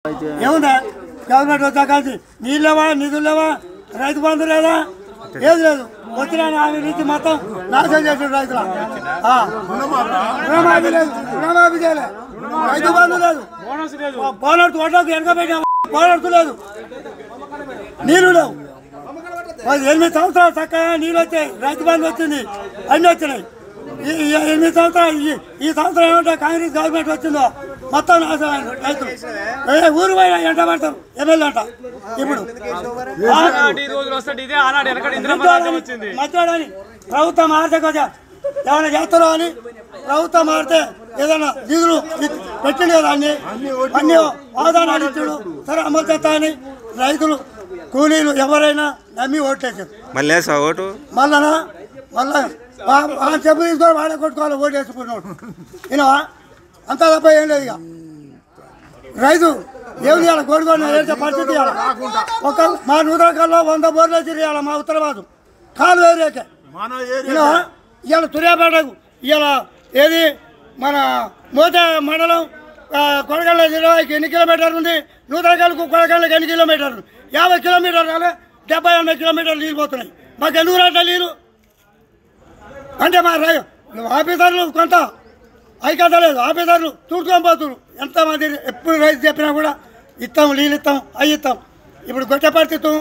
ఏముందా గవర్నమెంట్ వచ్చా కలిసి నీళ్ళు లేవా నిధులు లేవా రైతు బంధు లేదా ఏది లేదు వచ్చిన హామీ నుంచి మొత్తం నాశనం చేసాడు రైతుల రుణమాఫీ లేదు రుణమాఫీ చేయలే రైతు బంధు లేదు బోనర్ తోటకు వెనకబెట్టాము బోనర్ లేదు నీళ్ళు లేవు 8 సంవత్సరాలు చక్కగా నీళ్ళు వచ్చాయి రైతు బంధు వచ్చింది అన్నీ వచ్చినాయి 8 సంవత్సరాలు ఈ సంవత్సరం ఏమంటే కాంగ్రెస్ గవర్నమెంట్ వచ్చిందో మొత్తం నాశనం రైతులు ఊరు పోయినా ఎంట పడతారు ఎమ్మెల్యే అంట ఇప్పుడు మధ్యలోని ప్రభుత్వం మారితే కొంచెం ఏమైనా చేస్తారో అని ప్రభుత్వం మారితే ఏదైనా నిధులు పెట్టింది కదా అన్ని వాగ్దానాలు ఇచ్చాడు సరే అమలు చేస్తా అని రైతులు కూలీలు ఎవరైనా నమ్మి ఓట్లేసారు మళ్ళీ ఓటు మళ్ళా చెప్పు తీసుకొని వాడే కొట్టుకోవాలి ఓటు వేసుకున్నాడు వినవా అంతా తప్ప ఏం లేదు ఇక రైతు ఏమి చేయాలి కోడుకొని వేసే పరిస్థితి ఒక మా నూతనకల్లో 100 బోర్లు వేసి ఇవ్వాలి మా ఉత్తరవాదు కాలు ఏరియాకే వినవా ఇవాళ తుర్యాపేటకు ఇవాళ ఏది మన మూత మండలం కొడగళ్ళ జిల్లాకి ఎన్ని కిలోమీటర్లు ఉంది నూతనకల్లకు కొడగళ్ళకి ఎన్ని కిలోమీటర్లు 50 కిలోమీటర్లు కాలే 70-80 కిలోమీటర్లు నీళ్ళు పోతున్నాయి మాకు ఎందుకు రాట నీళ్ళు అంటే మా ఆఫీసర్లు కొంత ఐక్యత లేదు ఆఫీసర్లు చూసుకొని పోతున్నారు ఎంతమంది ఎప్పుడు రైతు చెప్పినా కూడా ఇస్తాం నీళ్ళు ఇస్తాం అవి ఇస్తాం ఇప్పుడు గొట్టె పరిస్థితి